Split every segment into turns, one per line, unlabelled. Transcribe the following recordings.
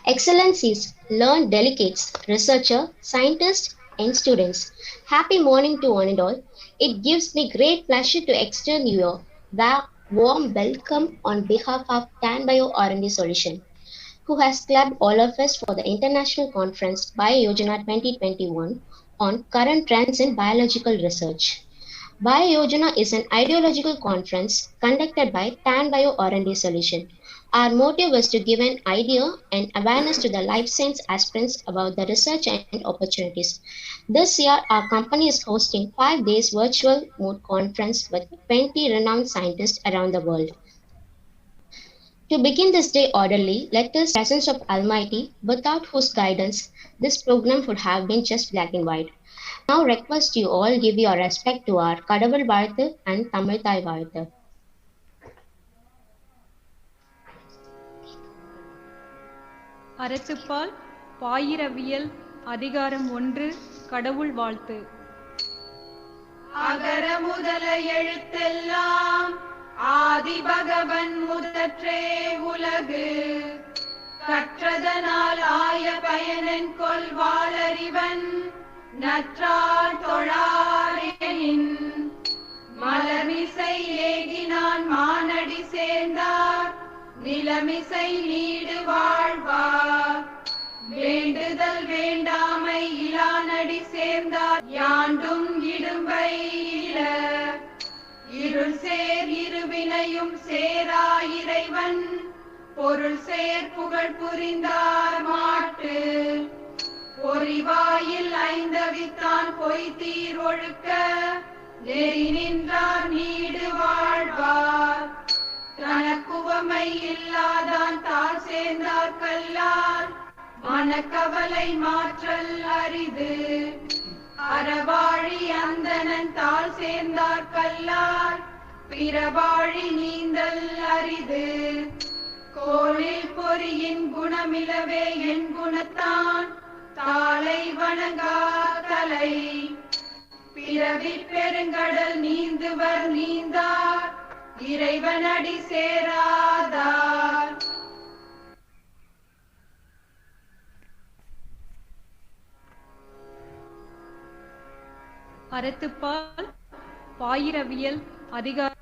Excellencies, learned delegates, researchers, scientists, and students. Happy morning to one and all. It gives me great pleasure to extend you a warm welcome on behalf of TanBio R&D Solution, who has clubbed all of us for the International Conference BioYojana 2021 on current trends in biological research. BioYojana is an ideological conference conducted by TanBio R&D Solution. Our motive was to give an idea and awareness to the life science aspirants about the research and opportunities. This year, our company is hosting 5 days virtual mode conference with 20 renowned scientists around the world. To begin this day orderly, let us presence of Almighty, without whose guidance this program would have been just black and white. Now request you all give your respect to our கடவுள் வாழ்த்து and Tamil தாய் வாழ்த்து.
அறத்துப்பால் பாயிரவியல் அதிகாரம் 1 கடவுள் வாழ்த்து.
அகர முதல எழுத்தெல்லாம் ஆதி பகவன் முதற்றே உலகு கற்றதனால் ஆய பயனென் கொல் வாளறிவன் நற்றால் தொழாரெனின் மலமிசை ஏகினான் மானடி சேர்ந்தார் நிலமிசை நீடு வாழ்வார் வேண்டுதல் வேண்டாமை இலானடி சேர்ந்தார் யாண்டும் இடும்பை இல இருள் சேர் இருவினையும் சேரா இறைவன் பொருள் சேர் புகழ் புரிந்தார் மாட்டு பொறிவாயில் ஐந்தவித்தான் பொய் தீர் ஒழுக்க நெறி நின்றார் நீடு வாழ்வார் தனக்குவமை இல்லாதான் தாழ் சேர்ந்தார் கல்லால் மனக்கவலை மாற்றல் அரிது அறவாழி அந்தணன் தாழ் சேர்ந்தார் கல்லால் பிறவாழி நீந்தல் அரிது கோளில் பொறியின் குணமிலவே என் குணத்தான் தாளை வணங்கா தலை பிறவி பெருங்கடல் நீந்துவர் நீந்தார் இறைவனடி சேராதார்.
அறத்துப்பால் பாயிரவியல் அதிகாரம்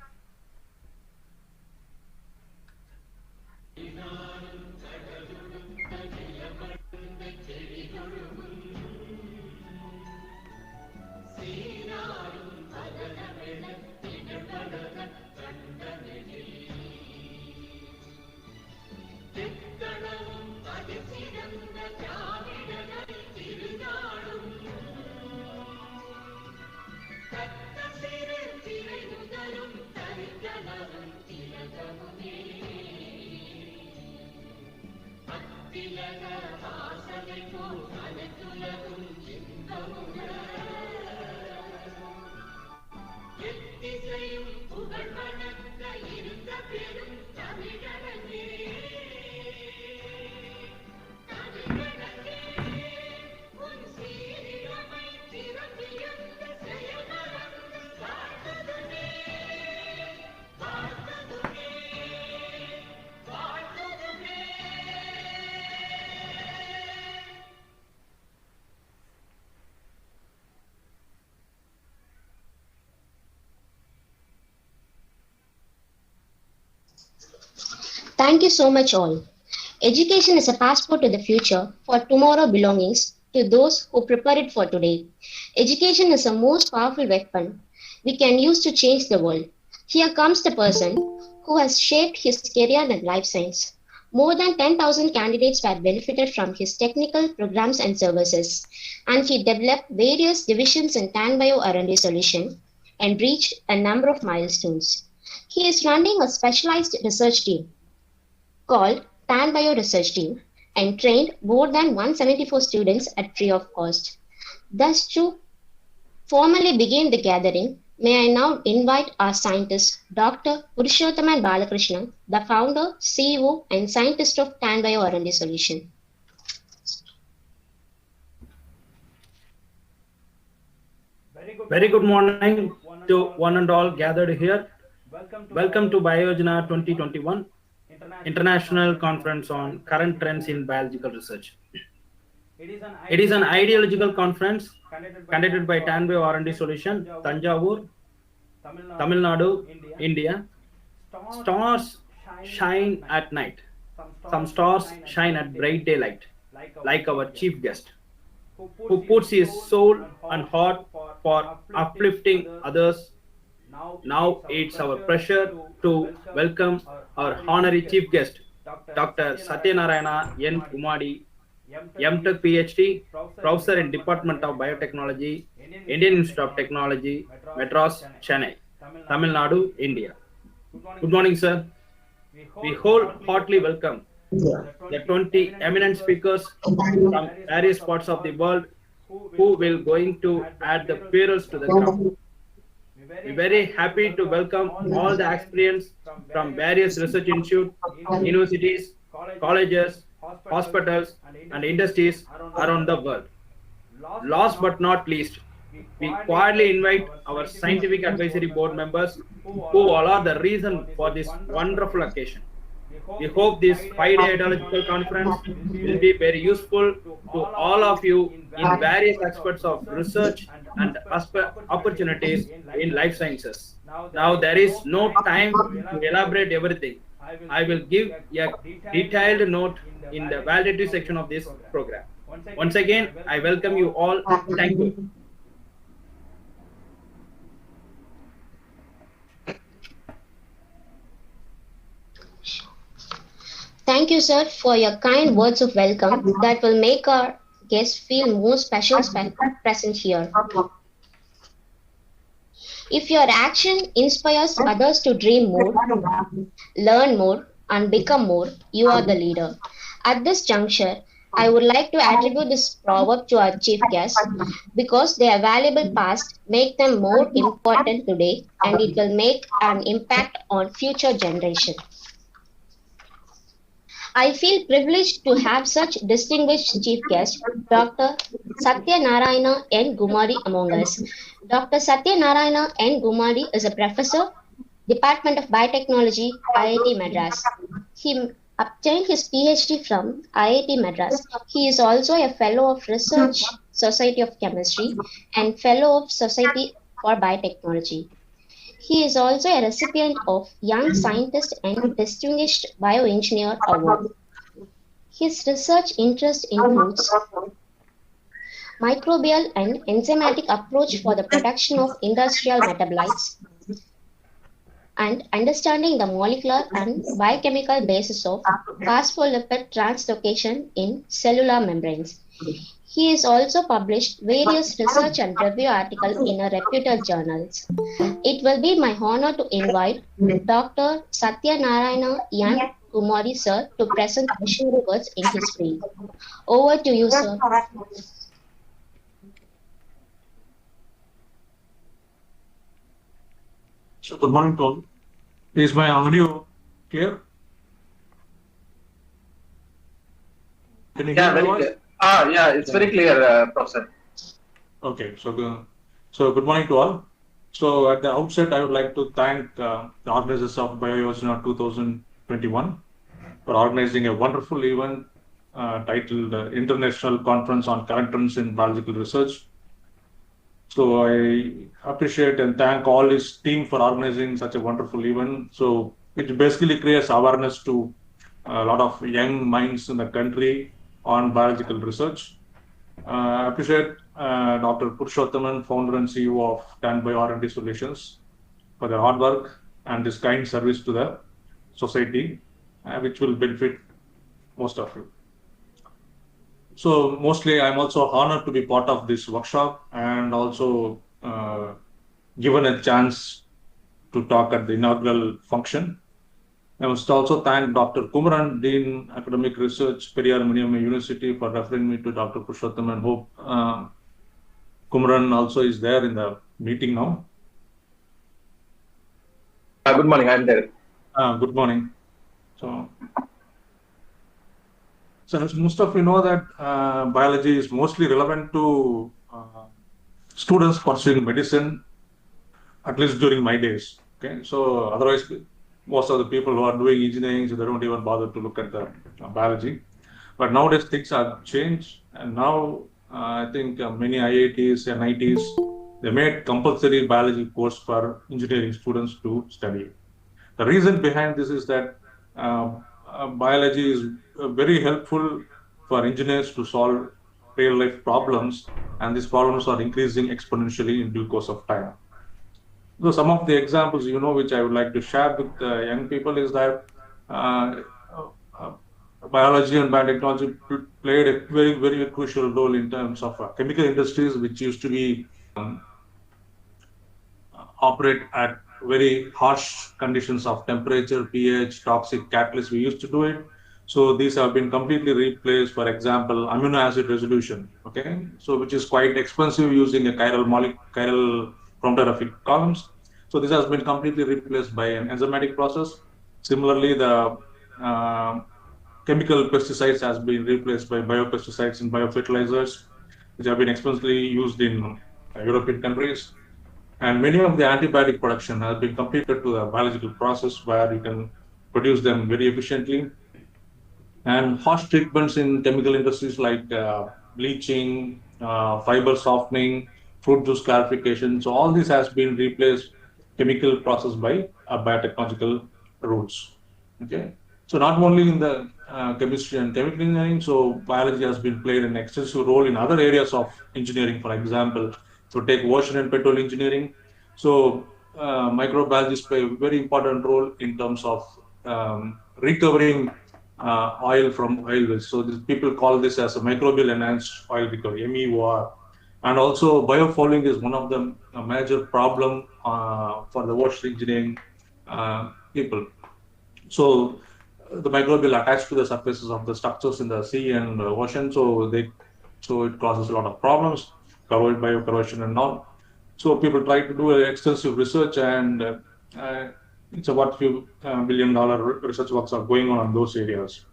Thank you so much all. Education is a passport to the future for tomorrow belongings to those who prepare it for today. Education is the most powerful weapon we can use to change the world. Here comes the person who has shaped his career in life science. More than 10,000 candidates were benefited from his technical programs and services, and he developed various divisions in TanBio R&D Solution and reached a number of milestones. He is running a specialized research team called TanBio Research Team and trained more than 174 students at free of cost. Thus, to formally begin the gathering, may I now invite our scientist, Dr. Purushothaman Balakrishnan, the founder, CEO, and scientist of TanBio R&D Solution.
Very good morning to one and all gathered here. Welcome to BioYojana 2021 International Conference on Current Trends in Biological Research. It is an ideological conference conducted by Tanbay R&D Solution, Tanjavur, Tamil Nadu, India. Stars shine at night. Some stars shine at bright daylight, like our chief guest, who puts his soul and heart for uplifting others. Now it's our pleasure to welcome our honorary chief guest, Dr. Satyanarayana N. Gumadi, M.Tech PhD, Professor in Department of Biotechnology, Indian Institute of Technology, Madras, Chennai, Tamil Nadu, India. Good morning, sir. We wholeheartedly welcome the 20 eminent speakers from various parts of the world who will going to add the perils to the crown. We're very happy to welcome all the experience from various research institutes, universities, colleges, hospitals, and industries around the world. Last but not least, we quietly invite our scientific advisory board members who all are the reason for this wonderful occasion. We hope this 5-day ideological conference will be very useful to all of you in various aspects of research and opportunities in life sciences. Now there is no time to elaborate everything. I will give a detailed note in the validity section of this program. Once again, I welcome you all. Thank you.
Thank you, sir, for your kind words of welcome that will make our guests feel more special present here. If your action inspires others to dream more, learn more, and become more, you are the leader. At this juncture, I would like to attribute this proverb to our chief guest because their valuable past make them more important today and it will make an impact on future generations. I feel privileged to have such distinguished chief guest, Dr. Satyanarayana N. Gumadi among us. Dr. Satyanarayana N. Gumadi is a professor, Department of Biotechnology, IIT Madras. He obtained his PhD from IIT Madras. He is also a Fellow of Research Society of Chemistry and Fellow of Society for Biotechnology. He is also a recipient of Young Scientist and Distinguished Bioengineer Award. His research interest includes microbial and enzymatic approach for the production of industrial metabolites and understanding the molecular and biochemical basis of phospholipid translocation in cellular membranes. He has also published various research and review articles in reputed journals. It will be my honor to invite Dr. Satyanarayana N. Gumadi, sir, to present visionary words in his field. Over to you, sir.
So, good morning to all. Is my audio clear? Can you hear
very
my voice?
clear. Yeah, it's very clear, Professor.
Okay, so good morning to all. So at the outset, I would like to thank the organizers of BioYojana 2021 for organizing a wonderful event titled International Conference on Current Trends in Biological Research. So I appreciate and thank all his team for organizing such a wonderful event. So it basically creates awareness to a lot of young minds in the country on biological research. I appreciate Dr. Purushothaman, founder and CEO of Tanbay R&D Solutions, for their hard work and this kind service to the society, which will benefit most of you. So mostly I'm also honored to be part of this workshop and also given a chance to talk at the inaugural function. I must also thank Dr. Kumaran, Dean Academic Research, Periyar Maniamma University, for referring me to Dr. Purushothaman. Hope Kumaran also is there in the meeting now.
Good morning, I'm there.
Good morning. So as most of you know that biology is mostly relevant to students pursuing medicine, at least during my days. Okay, so otherwise most of the people who are doing engineering, so they don't even bother to look at the biology. But nowadays things have changed, and now I think many IITs and ITs, they made compulsory biology course for engineering students to study. The reason behind this is that biology is very helpful for engineers to solve real life problems, and these problems are increasing exponentially in due course of time. So some of the examples, which I would like to share with young people is that uh, uh, biology and biotechnology played a very, very crucial role in terms of chemical industries, which used to be operate at very harsh conditions of temperature, pH, toxic catalysts. We used to do it. So these have been completely replaced. For example, amino acid resolution. Okay, so which is quite expensive using a chiral chromatographic columns. So this has been completely replaced by an enzymatic process. Similarly, the chemical pesticides has been replaced by biopesticides and biofertilizers, which have been extensively used in European countries. And many of the antibiotic production has been completed to the biological process where you can produce them very efficiently. And harsh treatments in chemical industries like bleaching, fiber softening, fruit juice clarification. So all this has been replaced chemical process by biotechnological routes. Okay. So not only in the chemistry and chemical engineering, so biology has been played an extensive role in other areas of engineering. For example, so take ocean and petrol engineering. So microbiologists play a very important role in terms of recovering oil from oil wells. So people call this as a microbial enhanced oil recovery, MEOR. And also biofouling is one of the major problem for the ocean engineering people. So the microbial attached to the surfaces of the structures in the sea and ocean, so it causes a lot of problems, biocorrosion and all. So people try to do extensive research, and it's about few $1 billion research works are going on those areas.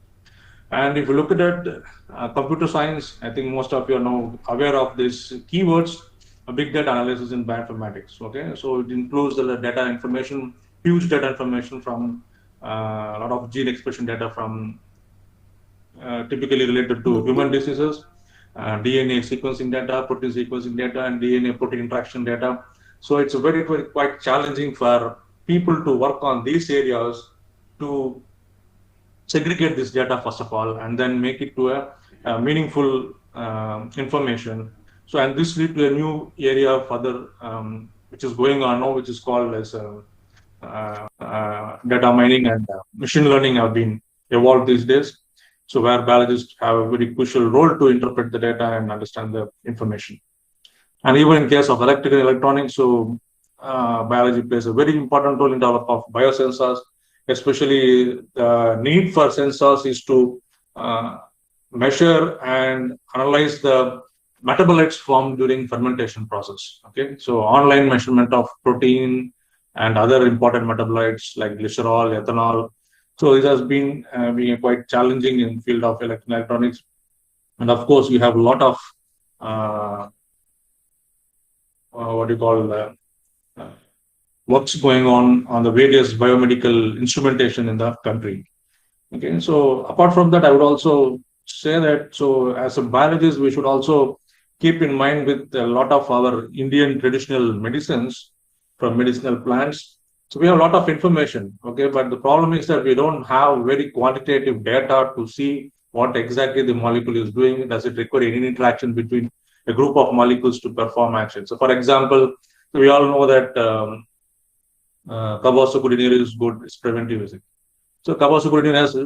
And if you look at it, computer science, I think most of you are now aware of these keywords, big data analysis in bioinformatics. Okay, so it includes the data information, huge data information from a lot of gene expression data from typically related to human diseases, DNA sequencing data, protein sequencing data, and DNA protein interaction data. So it's very, very quite challenging for people to work on these areas to segregate this data first of all, and then make it to a meaningful information. So, and this lead to a new area further, which is going on now, which is called as data mining and machine learning have been evolved these days. So where biologists have a very crucial role to interpret the data and understand the information. And even in case of electrical and electronics, so biology plays a very important role in development of biosensors. Especially the need for sensors is to measure and analyze the metabolites formed during fermentation process. Okay, so online measurement of protein and other important metabolites like glycerol, ethanol. So this has been being quite challenging in field of electronics. And of course, we have a lot of what do you call works going on the various biomedical instrumentation in the country. Okay, so apart from that, I would also say that so as a biologist, we should also keep in mind with a lot of our Indian traditional medicines from medicinal plants. So we have a lot of information, okay, but the problem is that we don't have very quantitative data to see what exactly the molecule is doing. Does it require any interaction between a group of molecules to perform action? So for example, we all know that Cabazole is good, it's preventive. So Cabazole has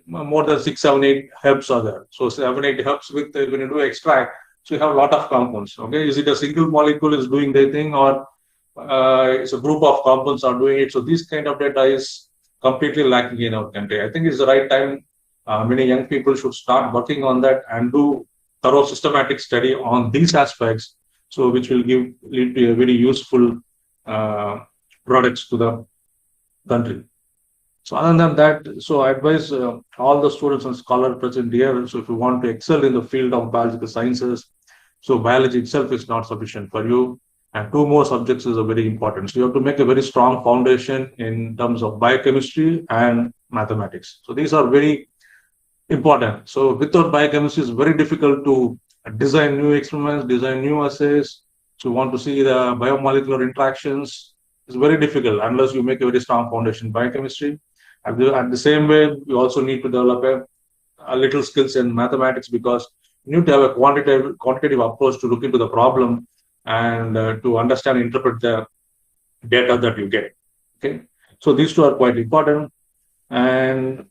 more than 6, 7, 8 herbs are there. So 7, 8 herbs with when you do extract, so you have a lot of compounds. Okay, is it a single molecule is doing their thing, or it's a group of compounds are doing it? So this kind of data is completely lacking in our country. I think it's the right time. Many young people should start working on that and do thorough systematic study on these aspects. So which will lead to a very useful products to the country. So other than that, so I advise all the students and scholars present here. So if you want to excel in the field of biological sciences, so biology itself is not sufficient for you. and two more subjects is very important. So you have to make a very strong foundation in terms of biochemistry and mathematics. So these are very important. So without biochemistry, it's very difficult to design new experiments, design new assays. So you want to see the biomolecular interactions. It's very difficult unless you make a very strong foundation in biochemistry. At the same way, you also need to develop a little skills in mathematics, because you need to have a quantitative approach to look into the problem and to understand, interpret the data that you get. Okay, so these two are quite important. And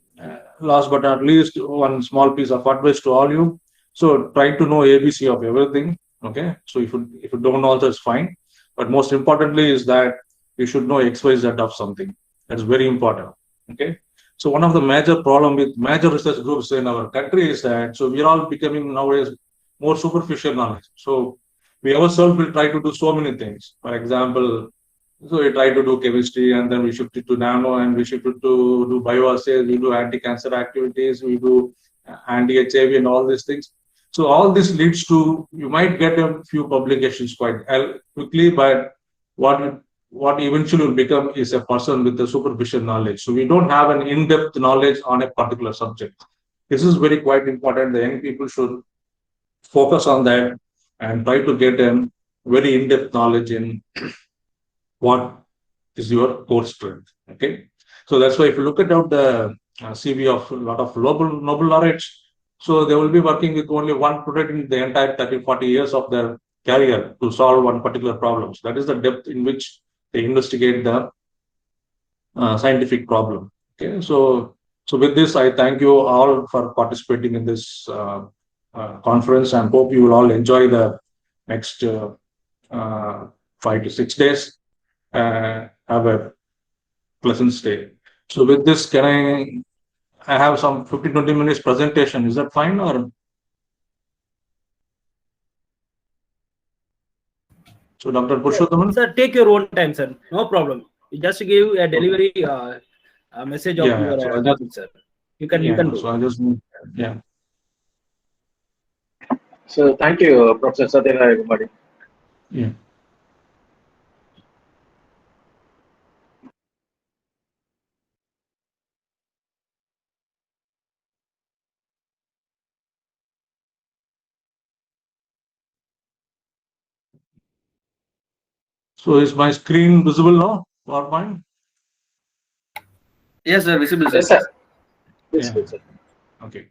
last but not least, one small piece of advice to all you. So try to know ABC of everything. Okay, so if you don't know, also it's fine. But most importantly is that you should know XYZ of something. That's very important. Okay. So one of the major problem with major research groups in our country is that, so we're all becoming nowadays more superficial knowledge. So we ourselves will try to do so many things. For example, so we try to do chemistry, and then we shifted to nano, and we shifted to do bioassays, we do anti-cancer activities, we do anti-HIV and all these things. So all this leads to, you might get a few publications quite quickly, but what eventually will become is a person with a superficial knowledge. So we don't have an in-depth knowledge on a particular subject. This is very quite important. The young people should focus on that and try to get a very in-depth knowledge in what is your core strength. Okay, so that's why if you look at out the CV of a lot of Nobel laureates, so they will be working with only one project in the entire 30-40 years of their career to solve one particular problem. So that is the depth in which they investigate the scientific problem. Okay, so with this, I thank you all for participating in this conference, and hope you will all enjoy the next 5 to 6 days. Have a pleasant stay. So with this, can I have some 15-20 minutes presentation? Is that fine, or? So Dr. Purushothaman?
Sir, take your own time, sir. No problem. You just give a delivery a message of your
so
topic, sir. You can do.
So I just
So thank you, Professor Satyendra, everybody.
Yeah. So is my screen visible now? PowerPoint?
Yes, sir. Visible, sir.
Yes, sir.
Yeah. Okay.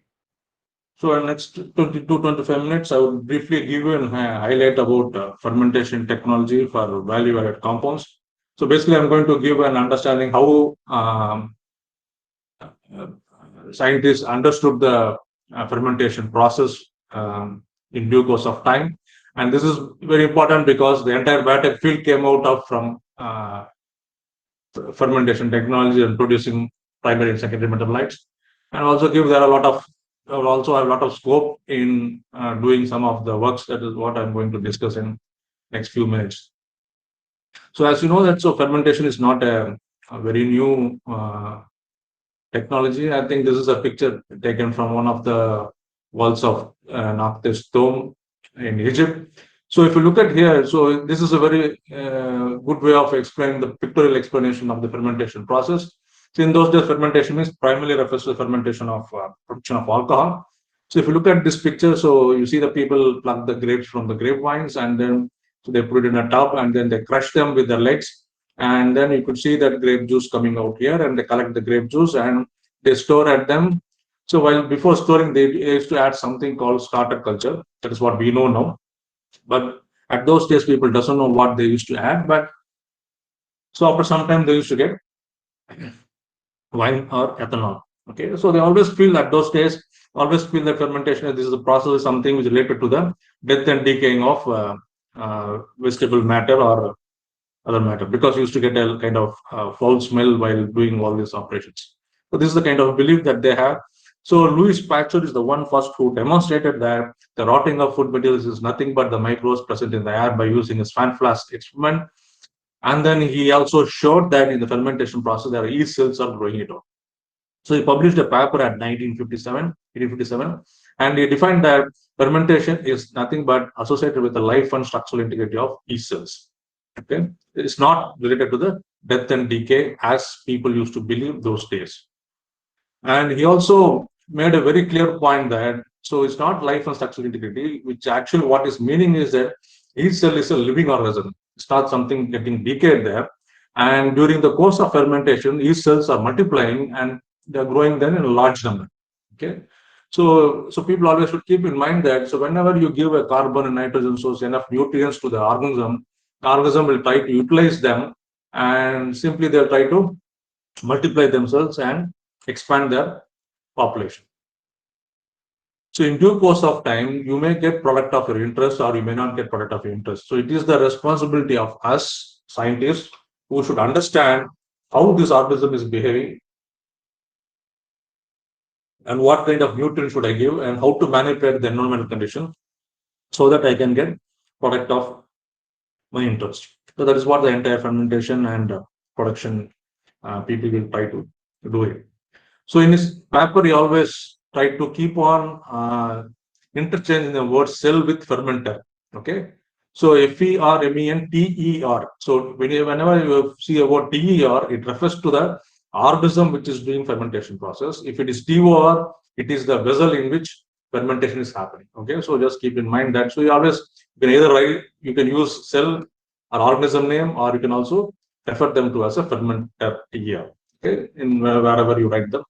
So in next 22-25 minutes, I will briefly give you a highlight about fermentation technology for value-added compounds. So basically, I'm going to give an understanding how scientists understood the fermentation process in due course of time. And this is very important because the entire biotech field came out of from fermentation technology and producing primary and secondary metabolites. And also there are also a lot of scope in doing some of the works. That is what I'm going to discuss in next few minutes. So as you know that, so fermentation is not a very new technology. I think this is a picture taken from one of the walls of Nakhte's tomb in Egypt. So if you look at here, so this is a very good way of explaining the pictorial explanation of the fermentation process. So in those days, fermentation means primarily refers to the fermentation of production of alcohol. So if you look at this picture, so you see the people pluck the grapes from the grapevines, and then so they put it in a tub, and then they crush them with their legs, and then you could see that grape juice coming out here, and they collect the grape juice and they store at them. So while before storing, they used to add something called starter culture. That is what we know now. But at those days, people doesn't know what they used to add. But so after some time, they used to get wine or ethanol. Okay, so they always feel at those days, that fermentation, this is a process, something which is related to the death and decaying of vegetable matter or other matter, because you used to get a kind of foul smell while doing all these operations. So this is the kind of belief that they have. So Louis Pasteur is the one first who demonstrated that the rotting of food materials is nothing but the microbes present in the air by using his fan flask experiment. And then he also showed that in the fermentation process, there are yeast cells are growing it out. So he published a paper at 1857, and he defined that fermentation is nothing but associated with the life and structural integrity of yeast cells. Okay, it's not related to the death and decay as people used to believe those days. And he also made a very clear point that so it's not life and structural integrity, which actually what is meaning is that each cell is a living organism. It's not something getting decayed there. And during the course of fermentation, these cells are multiplying and they're growing then in a large number. Okay. So people always should keep in mind that so whenever you give a carbon and nitrogen source enough nutrients to the organism will try to utilize them and simply they'll try to multiply themselves and expand their population. So in due course of time, you may get product of your interest or you may not get product of your interest. So it is the responsibility of us scientists who should understand how this organism is behaving and what kind of nutrients should I give and how to manipulate the environmental condition so that I can get product of my interest. So that is what the entire fermentation and production people will try to do it. So in his paper, he always tried to keep on interchanging the word cell with fermenter. Okay. So FERMENTER. So whenever you see a word TER, it refers to the organism which is doing fermentation process. If it is TOR, it is the vessel in which fermentation is happening. Okay. So just keep in mind that. So you always you can either write, you can use cell or organism name, or you can also refer them to as a fermenter TER. Okay. In wherever you write them.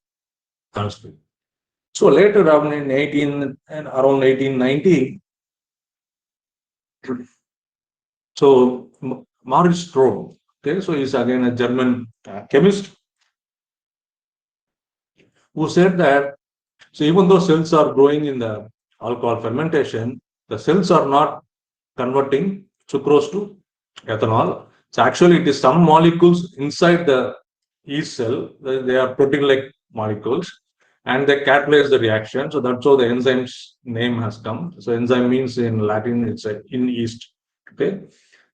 So later around in 1890, so Maurice Stroh, okay, so he's again a German chemist who said that so even though cells are growing in the alcohol fermentation, the cells are not converting sucrose to ethanol. So actually it is some molecules inside the yeast cell, they are protein-like molecules, and they catalyze the reaction. So that's how the enzyme's name has come. So enzyme means in Latin, it's in yeast. Okay.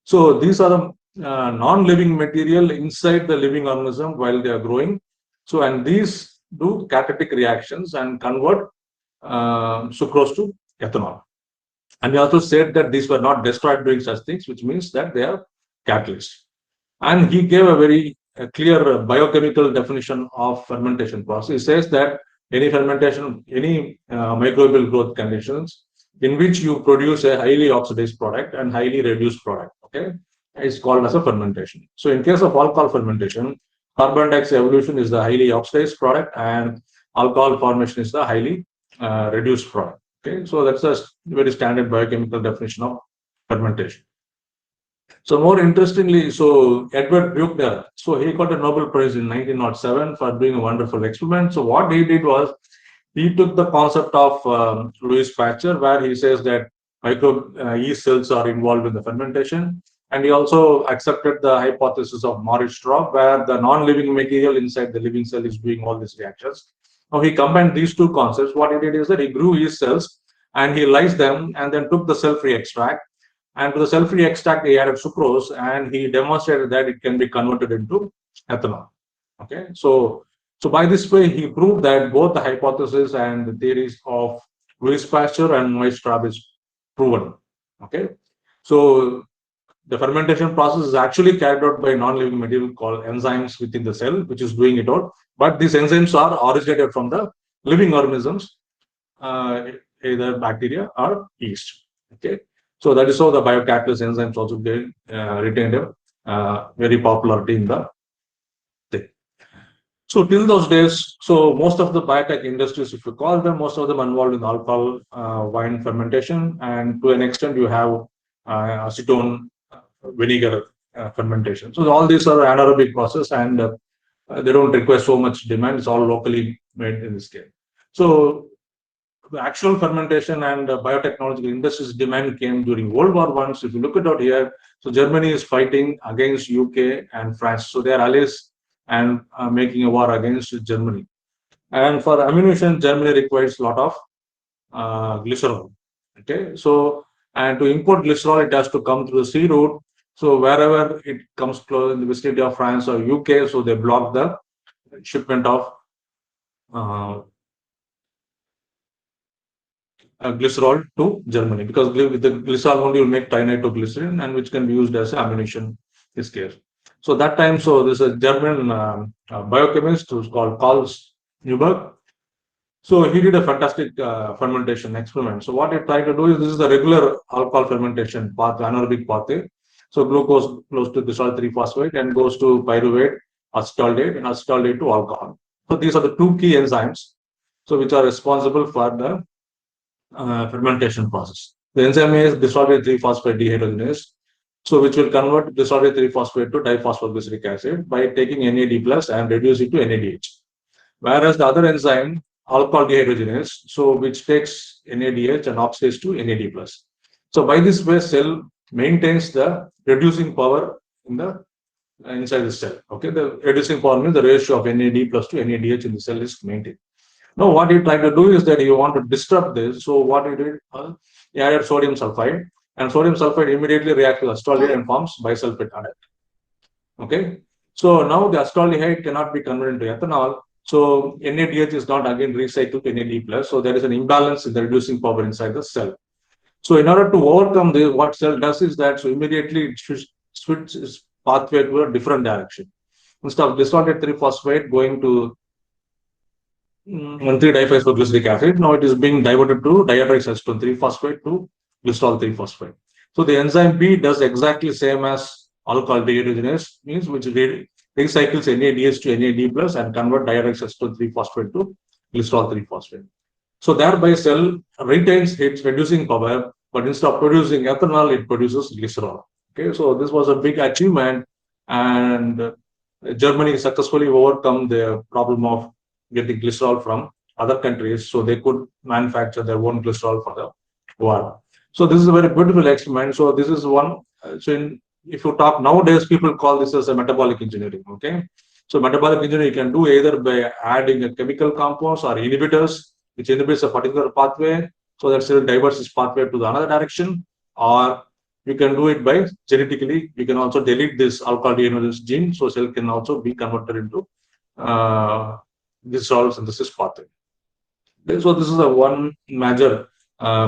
So these are the non-living material inside the living organism while they are growing. So, and these do catalytic reactions and convert sucrose to ethanol. And he also said that these were not destroyed doing such things, which means that they are catalysts. And he gave a very clear biochemical definition of fermentation process. He says that any fermentation, any microbial growth conditions in which you produce a highly oxidized product and highly reduced product, okay, is called as a fermentation. So in case of alcohol fermentation, carbon dioxide evolution is the highly oxidized product and alcohol formation is the highly reduced product. Okay, so that's a very standard biochemical definition of fermentation. So more interestingly, so Edward Buchner, so he got a Nobel Prize in 1907 for doing a wonderful experiment. So what he did was he took the concept of Louis Pasteur, where he says that yeast cells are involved in the fermentation, and he also accepted the hypothesis of Maurice Stroh, where the non-living material inside the living cell is doing all these reactions. Now he combined these two concepts. What he did is that he grew yeast cells and he lysed them and then took the cell-free extract. And to the cell-free extract, he added sucrose, and he demonstrated that it can be converted into ethanol. Okay, so by this way, he proved that both the hypothesis and the theories of Louis Pasteur and Maurice Stroh is proven. Okay, so the fermentation process is actually carried out by non-living material called enzymes within the cell, which is doing it out. But these enzymes are originated from the living organisms, either bacteria or yeast. Okay. So that is how the biocatalyst enzymes also get retained a very popularity in the thing. So till those days, so most of the biotech industries, if you call them, most of them involved in alcohol wine fermentation, and to an extent you have acetone vinegar fermentation. So all these are anaerobic process, and they don't require so much demand. It's all locally made in this case. So the actual fermentation and biotechnological industries demand came during World War I. So if you look at out here, so Germany is fighting against UK and France. So they are allies and making a war against Germany. And for ammunition, Germany requires a lot of glycerol. Okay, so and to import glycerol, it has to come through the sea route. So wherever it comes close in the vicinity of France or UK, so they block the shipment of glycerol to Germany, because with the glycerol only will make trinitroglycerin, and which can be used as ammunition in this case. So that time, so there's a German biochemist who's called Karl Neuberg. So he did a fantastic fermentation experiment. So what he tried to do is, this is the regular alcohol fermentation path, anaerobic pathway. So glucose goes to glycerol 3-phosphate and goes to pyruvate, acetaldehyde, and acetaldehyde to alcohol. So these are the two key enzymes, so which are responsible for the fermentation process. The enzyme is glycerol 3-phosphate dehydrogenase, so which will convert glycerol 3-phosphate to diphosphoglyceric acid by taking NAD plus and reduce it to NADH. Whereas the other enzyme, alcohol dehydrogenase, so which takes NADH and oxidates to NAD plus. So by this way, cell maintains the reducing power in the inside the cell. Okay, the reducing power means the ratio of NAD plus to NADH in the cell is maintained. Now, what you try to do is that you want to disrupt this. So what you did, you added sodium sulfide, and sodium sulfide immediately reacts with acetaldehyde and forms bisulfate adduct. Okay, so now the acetaldehyde cannot be converted into ethanol. So NADH is not again recycled to NAD plus. So there is an imbalance in the reducing power inside the cell. So in order to overcome this, what cell does is that so immediately it switches its pathway to a different direction. Instead of glycerol 3-phosphate going to 1,3-diphosphoglyceric acid, now it is being diverted to dihydroxyacetone 3-phosphate to glycerol 3-phosphate. So the enzyme B does exactly same as alcohol dehydrogenase, means which recycles NADH to NAD plus and convert dihydroxyacetone 3-phosphate to glycerol 3-phosphate. So thereby cell retains its reducing power, but instead of producing ethanol, it produces glycerol. Okay, so this was a big achievement, and Germany successfully overcome the problem of getting glycerol from other countries, so they could manufacture their own glycerol for the war. So this is a very beautiful experiment. So this is one. If you talk nowadays, people call this as a metabolic engineering. Okay, so metabolic engineering you can do either by adding a chemical compounds or inhibitors, which inhibits a particular pathway, so that cell diverts its pathway to the another direction, or you can do it by genetically. You can also delete this alcohol dehydrogenase gene, so cell can also be converted into glycerol synthesis pathway. So this is a one major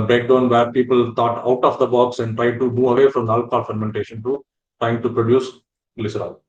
breakdown where people thought out of the box and tried to move away from the alcohol fermentation to trying to produce glycerol.